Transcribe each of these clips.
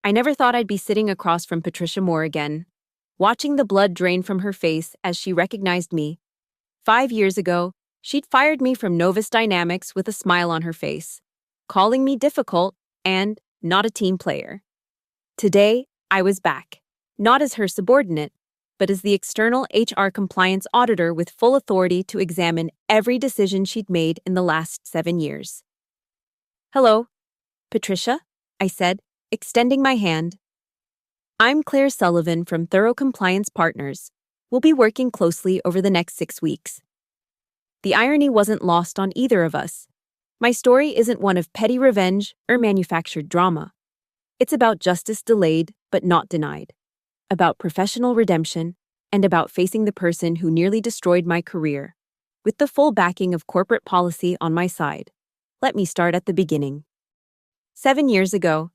I never thought I'd be sitting across from Patricia Moore again, watching the blood drain from her face as she recognized me. 5 years ago, she'd fired me from Novus Dynamics with a smile on her face, calling me difficult and not a team player. Today, I was back, not as her subordinate, but as the external HR compliance auditor with full authority to examine every decision she'd made in the last 7 years. "Hello, Patricia," I said, extending my hand. "I'm Claire Sullivan from Thorough Compliance Partners. We'll be working closely over the next 6 weeks." The irony wasn't lost on either of us. My story isn't one of petty revenge or manufactured drama. It's about justice delayed but not denied, about professional redemption, and about facing the person who nearly destroyed my career, with the full backing of corporate policy on my side. Let me start at the beginning. 7 years ago,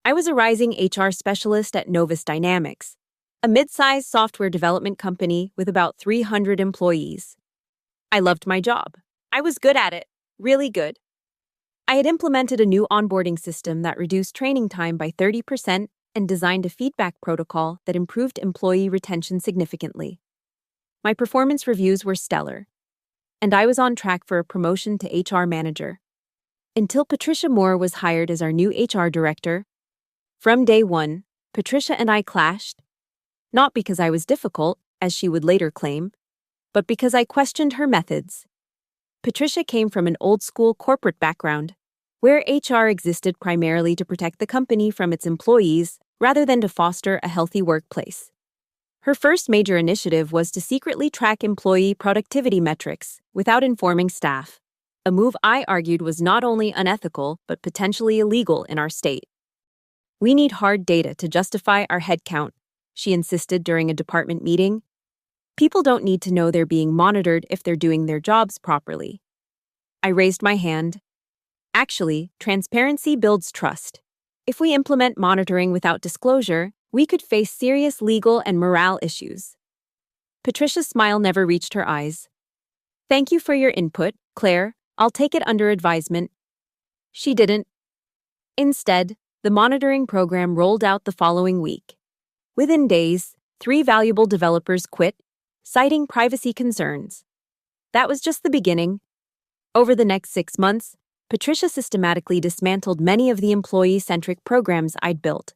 I was a rising HR specialist at Novus Dynamics, a mid-sized software development company with about 300 employees. I loved my job. I was good at it, really good. I had implemented a new onboarding system that reduced training time by 30% and designed a feedback protocol that improved employee retention significantly. My performance reviews were stellar, and I was on track for a promotion to HR manager. Until Patricia Moore was hired as our new HR director. From day one, Patricia and I clashed, not because I was difficult, as she would later claim, but because I questioned her methods. Patricia came from an old-school corporate background, where HR existed primarily to protect the company from its employees rather than to foster a healthy workplace. Her first major initiative was to secretly track employee productivity metrics without informing staff, a move I argued was not only unethical but potentially illegal in our state. "We need hard data to justify our headcount," she insisted during a department meeting. "People don't need to know they're being monitored if they're doing their jobs properly." I raised my hand. "Actually, transparency builds trust. If we implement monitoring without disclosure, we could face serious legal and morale issues." Patricia's smile never reached her eyes. "Thank you for your input, Claire. I'll take it under advisement." She didn't. Instead, the monitoring program rolled out the following week. Within days, 3 valuable developers quit, citing privacy concerns. That was just the beginning. Over the next 6 months, Patricia systematically dismantled many of the employee-centric programs I'd built.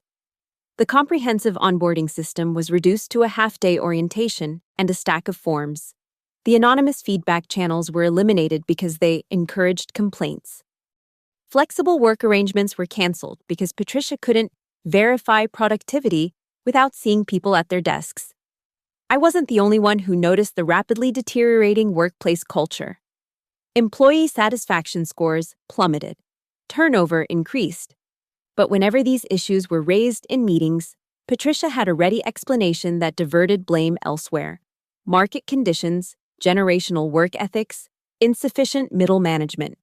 The comprehensive onboarding system was reduced to a half-day orientation and a stack of forms. The anonymous feedback channels were eliminated because they encouraged complaints. Flexible work arrangements were canceled because Patricia couldn't verify productivity without seeing people at their desks. I wasn't the only one who noticed the rapidly deteriorating workplace culture. Employee satisfaction scores plummeted. Turnover increased. But whenever these issues were raised in meetings, Patricia had a ready explanation that diverted blame elsewhere. Market conditions, generational work ethics, insufficient middle management.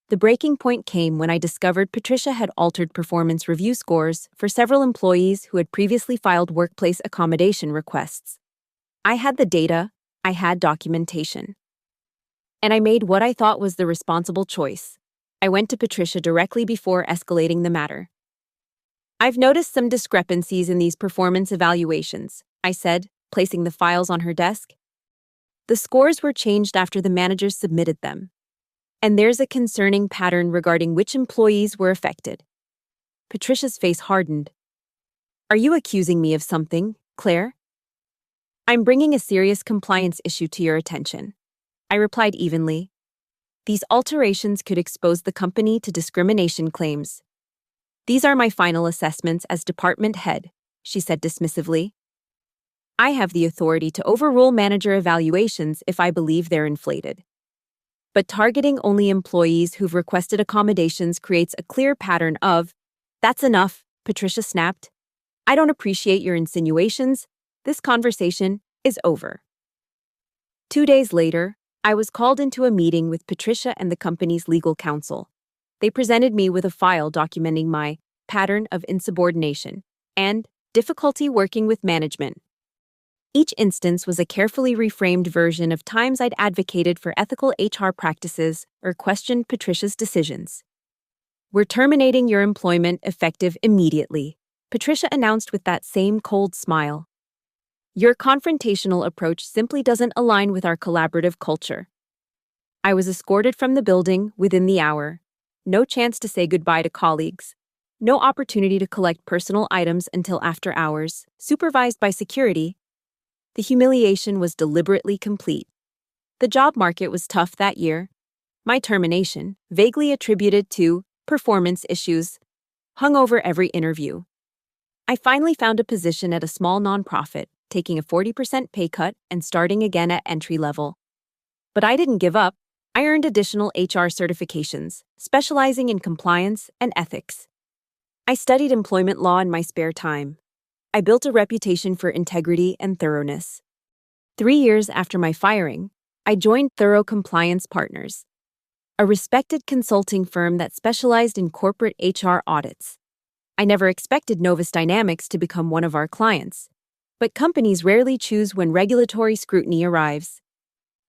The breaking point came when I discovered Patricia had altered performance review scores for several employees who had previously filed workplace accommodation requests. I had the data, I had documentation. And I made what I thought was the responsible choice. I went to Patricia directly before escalating the matter. "I've noticed some discrepancies in these performance evaluations," I said, placing the files on her desk. "The scores were changed after the managers submitted them. And there's a concerning pattern regarding which employees were affected." Patricia's face hardened. "Are you accusing me of something, Claire?" "I'm bringing a serious compliance issue to your attention," I replied evenly. "These alterations could expose the company to discrimination claims." "These are my final assessments as department head," she said dismissively. "I have the authority to overrule manager evaluations if I believe they're inflated. But targeting only employees who've requested accommodations creates a clear pattern of—" "That's enough," Patricia snapped. "I don't appreciate your insinuations. This conversation is over." 2 days later, I was called into a meeting with Patricia and the company's legal counsel. They presented me with a file documenting my pattern of insubordination and difficulty working with management. Each instance was a carefully reframed version of times I'd advocated for ethical HR practices or questioned Patricia's decisions. "We're terminating your employment effective immediately," Patricia announced with that same cold smile. Your confrontational approach simply doesn't align with our collaborative culture. I was escorted from the building within the hour. No chance to say goodbye to colleagues. No opportunity to collect personal items until after hours, supervised by security. The humiliation was deliberately complete. The job market was tough that year. My termination, vaguely attributed to performance issues, hung over every interview. I finally found a position at a small nonprofit, taking a 40% pay cut and starting again at entry level. But I didn't give up. I earned additional HR certifications, specializing in compliance and ethics. I studied employment law in my spare time. I built a reputation for integrity and thoroughness. 3 years after my firing, I joined Thorough Compliance Partners, a respected consulting firm that specialized in corporate HR audits. I never expected Novus Dynamics to become one of our clients, but companies rarely choose when regulatory scrutiny arrives.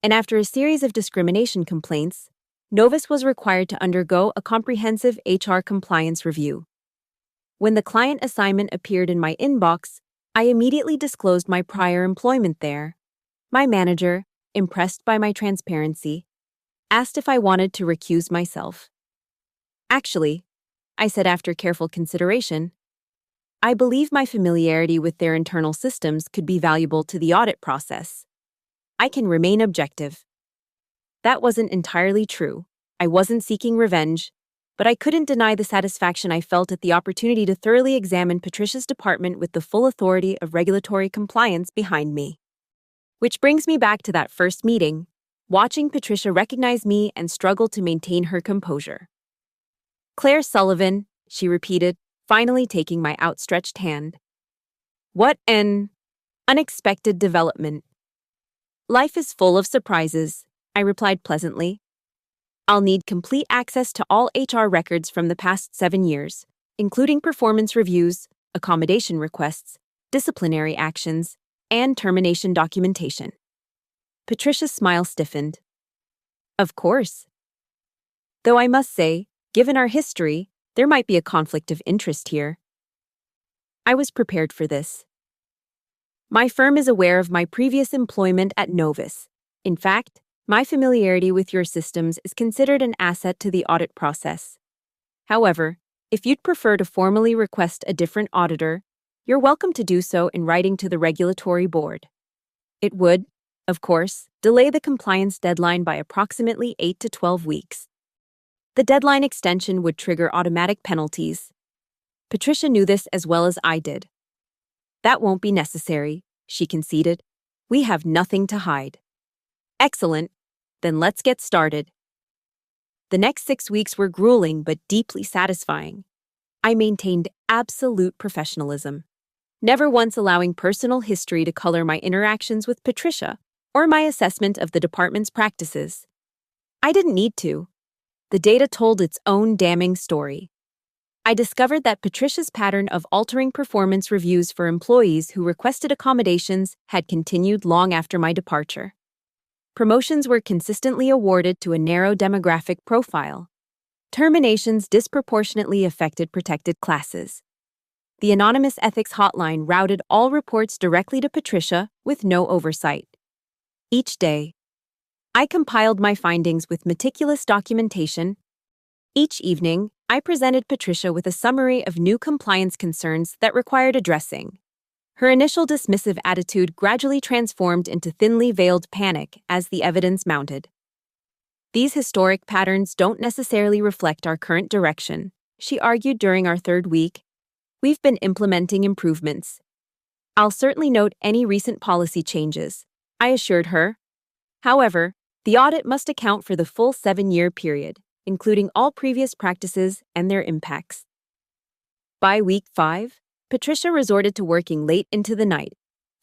And after a series of discrimination complaints, Novus was required to undergo a comprehensive HR compliance review. When the client assignment appeared in my inbox, I immediately disclosed my prior employment there. My manager, impressed by my transparency, asked if I wanted to recuse myself. Actually, I said after careful consideration, I believe my familiarity with their internal systems could be valuable to the audit process. I can remain objective. That wasn't entirely true. I wasn't seeking revenge, but I couldn't deny the satisfaction I felt at the opportunity to thoroughly examine Patricia's department with the full authority of regulatory compliance behind me. Which brings me back to that first meeting, watching Patricia recognize me and struggle to maintain her composure. Claire Sullivan, she repeated, finally taking my outstretched hand. What an unexpected development. Life is full of surprises, I replied pleasantly. I'll need complete access to all HR records from the past 7 years, including performance reviews, accommodation requests, disciplinary actions, and termination documentation. Patricia's smile stiffened. Of course. Though I must say, given our history, there might be a conflict of interest here. I was prepared for this. My firm is aware of my previous employment at Novus. In fact, my familiarity with your systems is considered an asset to the audit process. However, if you'd prefer to formally request a different auditor, you're welcome to do so in writing to the regulatory board. It would, of course, delay the compliance deadline by approximately 8 to 12 weeks. The deadline extension would trigger automatic penalties. Patricia knew this as well as I did. That won't be necessary, she conceded. We have nothing to hide. Excellent. Then let's get started. The next 6 weeks were grueling but deeply satisfying. I maintained absolute professionalism, never once allowing personal history to color my interactions with Patricia or my assessment of the department's practices. I didn't need to. The data told its own damning story. I discovered that Patricia's pattern of altering performance reviews for employees who requested accommodations had continued long after my departure. Promotions were consistently awarded to a narrow demographic profile. Terminations disproportionately affected protected classes. The anonymous ethics hotline routed all reports directly to Patricia with no oversight. Each day, I compiled my findings with meticulous documentation. Each evening, I presented Patricia with a summary of new compliance concerns that required addressing. Her initial dismissive attitude gradually transformed into thinly veiled panic as the evidence mounted. These historic patterns don't necessarily reflect our current direction, she argued during our 3rd week. We've been implementing improvements. I'll certainly note any recent policy changes, I assured her. However, the audit must account for the full 7-year period, including all previous practices and their impacts. By week 5, Patricia resorted to working late into the night,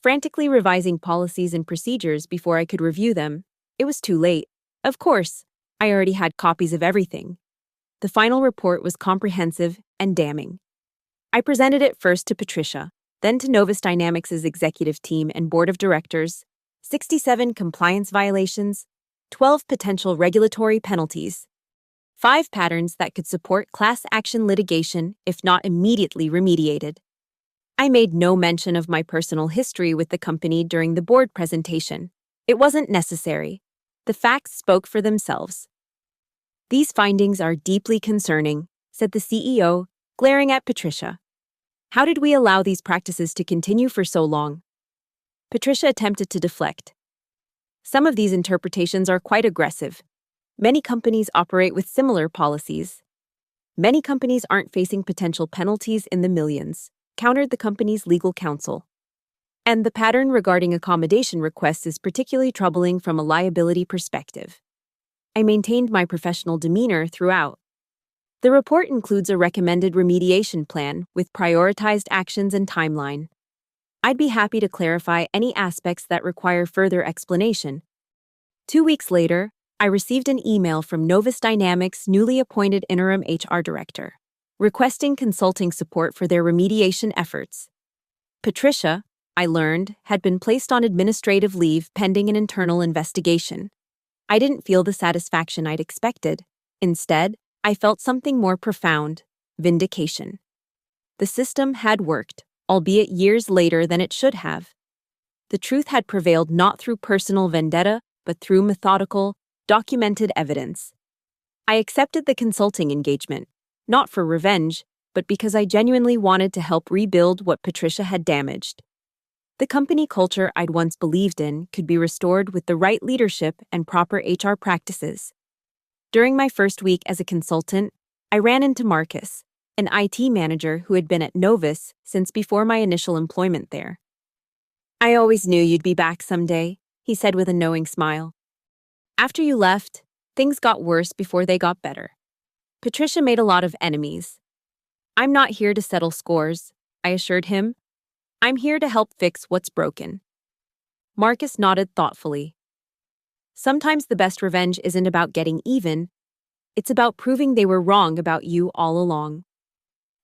frantically revising policies and procedures before I could review them. It was too late. Of course, I already had copies of everything. The final report was comprehensive and damning. I presented it first to Patricia, then to Novus Dynamics' executive team and board of directors. 67 compliance violations, 12 potential regulatory penalties, 5 patterns that could support class action litigation if not immediately remediated. I made no mention of my personal history with the company during the board presentation. It wasn't necessary. The facts spoke for themselves. These findings are deeply concerning, said the CEO, glaring at Patricia. How did we allow these practices to continue for so long? Patricia attempted to deflect. Some of these interpretations are quite aggressive. Many companies operate with similar policies. Many companies aren't facing potential penalties in the millions, countered the company's legal counsel. And the pattern regarding accommodation requests is particularly troubling from a liability perspective. I maintained my professional demeanor throughout. The report includes a recommended remediation plan with prioritized actions and timeline. I'd be happy to clarify any aspects that require further explanation. 2 weeks later, I received an email from Novus Dynamics' newly appointed interim HR director, requesting consulting support for their remediation efforts. Patricia, I learned, had been placed on administrative leave pending an internal investigation. I didn't feel the satisfaction I'd expected. Instead, I felt something more profound: vindication. The system had worked, albeit years later than it should have. The truth had prevailed not through personal vendetta, but through methodical, documented evidence. I accepted the consulting engagement, not for revenge, but because I genuinely wanted to help rebuild what Patricia had damaged. The company culture I'd once believed in could be restored with the right leadership and proper HR practices. During my first week as a consultant, I ran into Marcus, an IT manager who had been at Novus since before my initial employment there. "I always knew you'd be back someday," he said with a knowing smile. "After you left, things got worse before they got better." Patricia made a lot of enemies. "I'm not here to settle scores," I assured him. "I'm here to help fix what's broken." Marcus nodded thoughtfully. "Sometimes the best revenge isn't about getting even. It's about proving they were wrong about you all along."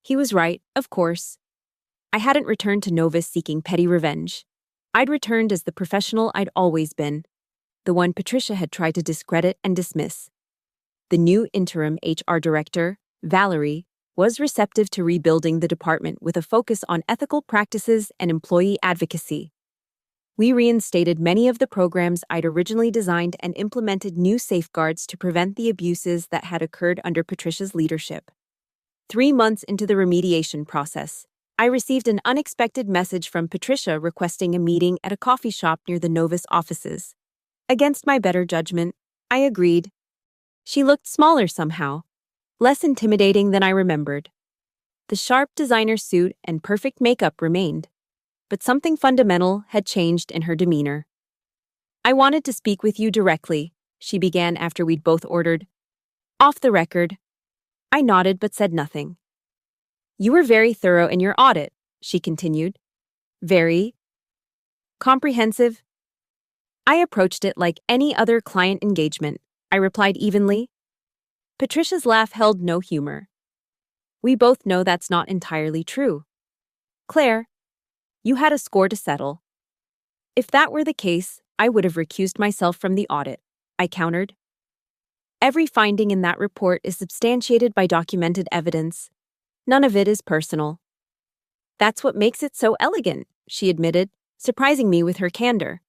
He was right, of course. I hadn't returned to Novus seeking petty revenge. I'd returned as the professional I'd always been, the one Patricia had tried to discredit and dismiss. The new interim HR director, Valerie, was receptive to rebuilding the department with a focus on ethical practices and employee advocacy. We reinstated many of the programs I'd originally designed and implemented new safeguards to prevent the abuses that had occurred under Patricia's leadership. 3 months into the remediation process, I received an unexpected message from Patricia requesting a meeting at a coffee shop near the Novus offices. Against my better judgment, I agreed. She looked smaller somehow, less intimidating than I remembered. The sharp designer suit and perfect makeup remained, but something fundamental had changed in her demeanor. "I wanted to speak with you directly," she began after we'd both ordered. "Off the record." I nodded but said nothing. "You were very thorough in your audit," she continued. "Very comprehensive." I approached it like any other client engagement, I replied evenly. Patricia's laugh held no humor. "We both know that's not entirely true. Claire, you had a score to settle." "If that were the case, I would have recused myself from the audit," I countered. "Every finding in that report is substantiated by documented evidence. None of it is personal." "That's what makes it so elegant," she admitted, surprising me with her candor.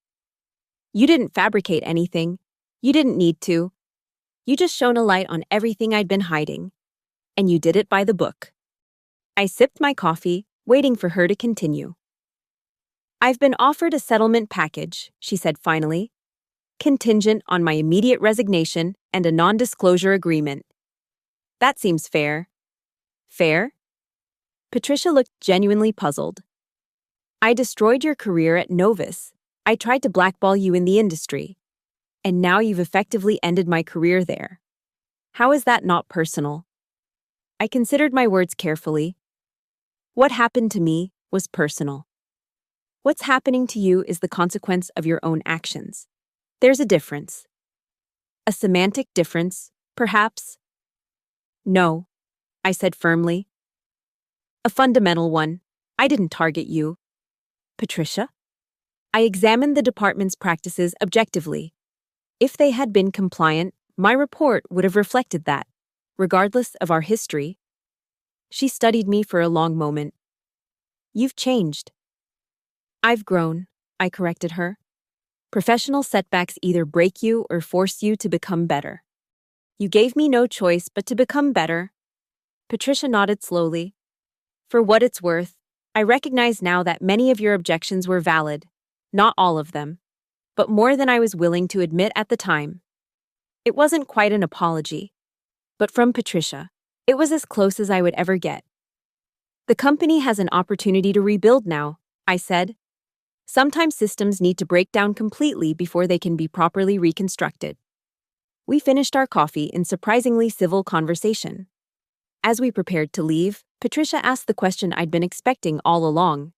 "You didn't fabricate anything. You didn't need to. You just shone a light on everything I'd been hiding. And you did it by the book." I sipped my coffee, waiting for her to continue. "I've been offered a settlement package," she said finally, "contingent on my immediate resignation and a non-disclosure agreement. That seems fair." "Fair?" Patricia looked genuinely puzzled. "I destroyed your career at Novus. I tried to blackball you in the industry. And now you've effectively ended my career there. How is that not personal?" I considered my words carefully. What happened to me was personal. What's happening to you is the consequence of your own actions. There's a difference. A semantic difference, perhaps? "No," I said firmly. "A fundamental one. I didn't target you." "Patricia?" I examined the department's practices objectively. If they had been compliant, my report would have reflected that, regardless of our history. She studied me for a long moment. You've changed. I've grown, I corrected her. Professional setbacks either break you or force you to become better. You gave me no choice but to become better. Patricia nodded slowly. For what it's worth, I recognize now that many of your objections were valid, not all of them, but more than I was willing to admit at the time. It wasn't quite an apology, but from Patricia, it was as close as I would ever get. The company has an opportunity to rebuild now, I said. Sometimes systems need to break down completely before they can be properly reconstructed. We finished our coffee in surprisingly civil conversation. As we prepared to leave, Patricia asked the question I'd been expecting all along.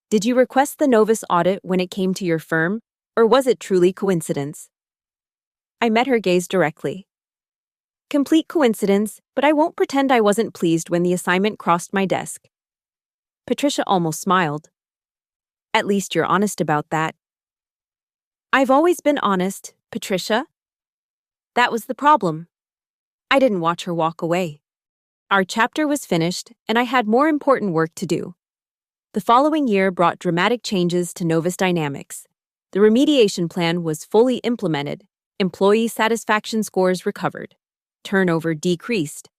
Did you request the Novus audit when it came to your firm, or was it truly coincidence? I met her gaze directly. Complete coincidence, but I won't pretend I wasn't pleased when the assignment crossed my desk. Patricia almost smiled. At least you're honest about that. I've always been honest, Patricia. That was the problem. I didn't watch her walk away. Our chapter was finished, and I had more important work to do. The following year brought dramatic changes to Novus Dynamics. The remediation plan was fully implemented, employee satisfaction scores recovered, turnover decreased.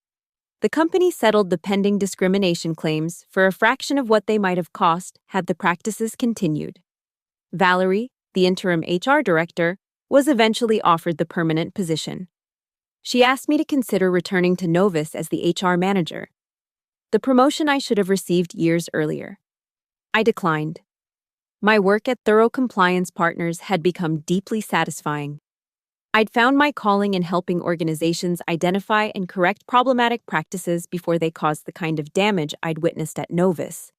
The company settled the pending discrimination claims for a fraction of what they might have cost had the practices continued. Valerie, the interim HR director, was eventually offered the permanent position. She asked me to consider returning to Novus as the HR manager, the promotion I should have received years earlier. I declined. My work at Thorough Compliance Partners had become deeply satisfying. I'd found my calling in helping organizations identify and correct problematic practices before they caused the kind of damage I'd witnessed at Novus.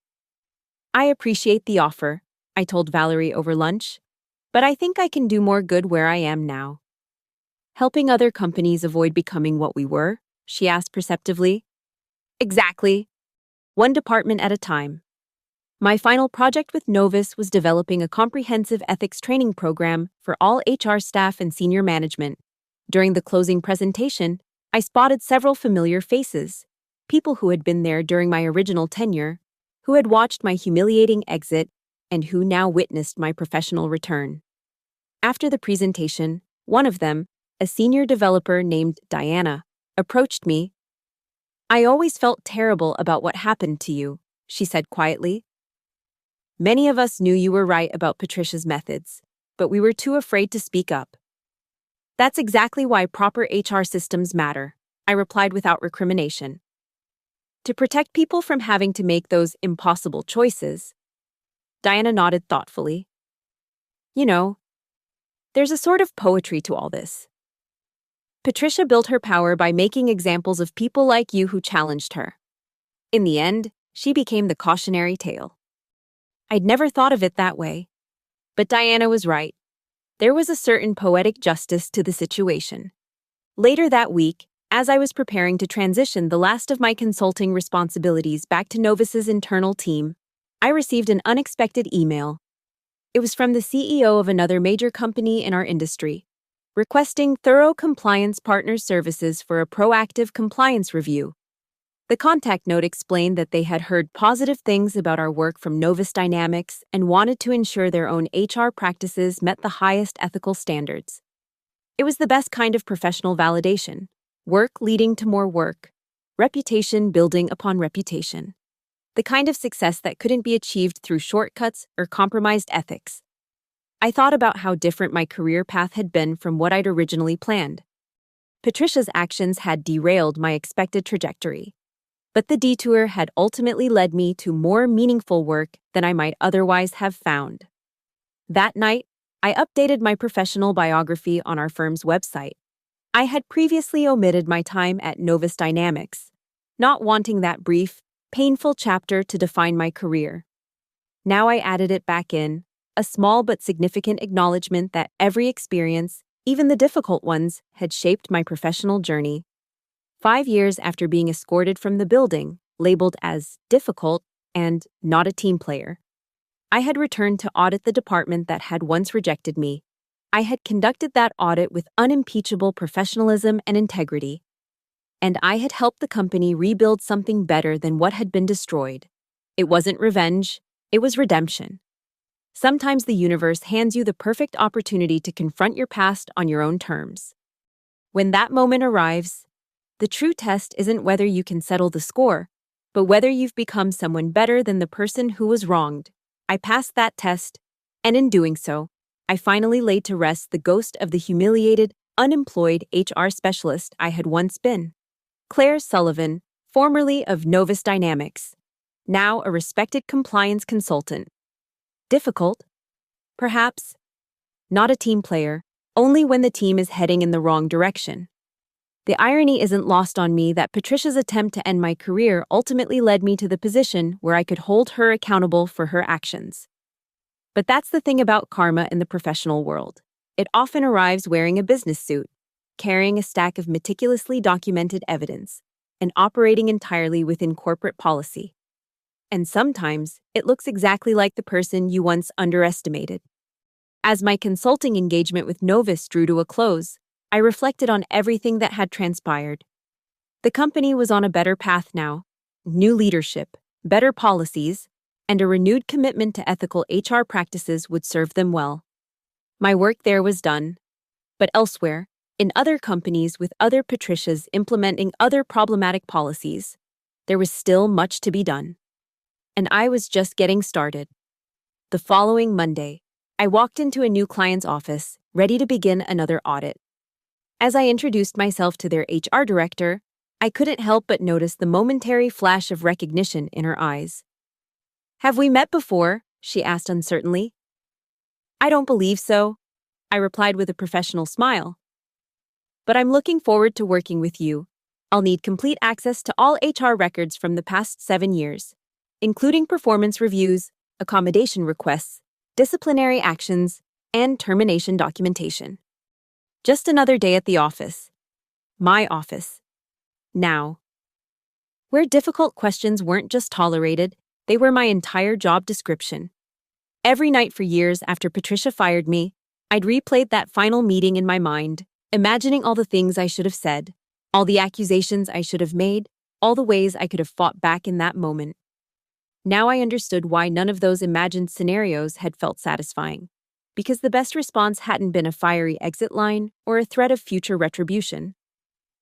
I appreciate the offer, I told Valerie over lunch, but I think I can do more good where I am now. Helping other companies avoid becoming what we were? She asked perceptively. Exactly. One department at a time. My final project with Novus was developing a comprehensive ethics training program for all HR staff and senior management. During the closing presentation, I spotted several familiar faces, people who had been there during my original tenure, who had watched my humiliating exit, and who now witnessed my professional return. After the presentation, one of them, a senior developer named Diana, approached me. I always felt terrible about what happened to you, she said quietly. Many of us knew you were right about Patricia's methods, but we were too afraid to speak up. That's exactly why proper HR systems matter, I replied without recrimination. To protect people from having to make those impossible choices. Diana nodded thoughtfully. You know, there's a sort of poetry to all this. Patricia built her power by making examples of people like you who challenged her. In the end, she became the cautionary tale. I'd never thought of it that way. But Diana was right. There was a certain poetic justice to the situation. Later that week, as I was preparing to transition the last of my consulting responsibilities back to Novus's internal team, I received an unexpected email. It was from the CEO of another major company in our industry, requesting Thorough Compliance Partners services for a proactive compliance review. The contact note explained that they had heard positive things about our work from Novus Dynamics and wanted to ensure their own HR practices met the highest ethical standards. It was the best kind of professional validation, work leading to more work, reputation building upon reputation. The kind of success that couldn't be achieved through shortcuts or compromised ethics. I thought about how different my career path had been from what I'd originally planned. Patricia's actions had derailed my expected trajectory. But the detour had ultimately led me to more meaningful work than I might otherwise have found. That night, I updated my professional biography on our firm's website. I had previously omitted my time at Novus Dynamics, not wanting that brief, painful chapter to define my career. Now I added it back in, a small but significant acknowledgement that every experience, even the difficult ones, had shaped my professional journey. 5 years after being escorted from the building, labeled as difficult and not a team player, I had returned to audit the department that had once rejected me. I had conducted that audit with unimpeachable professionalism and integrity, and I had helped the company rebuild something better than what had been destroyed. It wasn't revenge, it was redemption. Sometimes the universe hands you the perfect opportunity to confront your past on your own terms. When that moment arrives, the true test isn't whether you can settle the score, but whether you've become someone better than the person who was wronged. I passed that test, and in doing so, I finally laid to rest the ghost of the humiliated, unemployed HR specialist I had once been. Claire Sullivan, formerly of Novus Dynamics, now a respected compliance consultant. Difficult? Perhaps. Not a team player, only when the team is heading in the wrong direction. The irony isn't lost on me that Patricia's attempt to end my career ultimately led me to the position where I could hold her accountable for her actions. But that's the thing about karma in the professional world. It often arrives wearing a business suit, carrying a stack of meticulously documented evidence, and operating entirely within corporate policy. And sometimes, it looks exactly like the person you once underestimated. As my consulting engagement with Novus drew to a close, I reflected on everything that had transpired. The company was on a better path now: new leadership, better policies, and a renewed commitment to ethical HR practices would serve them well. My work there was done. But elsewhere, in other companies with other Patricias implementing other problematic policies, there was still much to be done. And I was just getting started. The following Monday, I walked into a new client's office, ready to begin another audit. As I introduced myself to their HR director, I couldn't help but notice the momentary flash of recognition in her eyes. "Have we met before?" she asked uncertainly. "I don't believe so," I replied with a professional smile. "But I'm looking forward to working with you. I'll need complete access to all HR records from the past 7 years, including performance reviews, accommodation requests, disciplinary actions, and termination documentation. Just another day at the office. My office. Now." Where difficult questions weren't just tolerated, they were my entire job description. Every night for years after Patricia fired me, I'd replayed that final meeting in my mind, imagining all the things I should have said, all the accusations I should have made, all the ways I could have fought back in that moment. Now I understood why none of those imagined scenarios had felt satisfying. Because the best response hadn't been a fiery exit line or a threat of future retribution.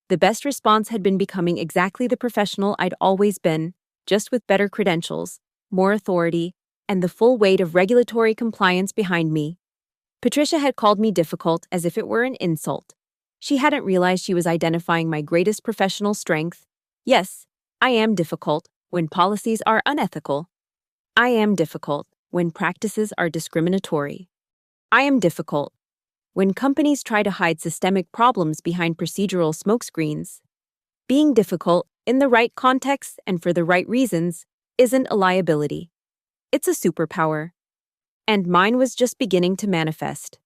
The best response had been becoming exactly the professional I'd always been, just with better credentials, more authority, and the full weight of regulatory compliance behind me. Patricia had called me difficult as if it were an insult. She hadn't realized she was identifying my greatest professional strength. Yes, I am difficult when policies are unethical. I am difficult when practices are discriminatory. I am difficult when companies try to hide systemic problems behind procedural smokescreens. Being difficult, in the right context and for the right reasons, isn't a liability. It's a superpower. And mine was just beginning to manifest.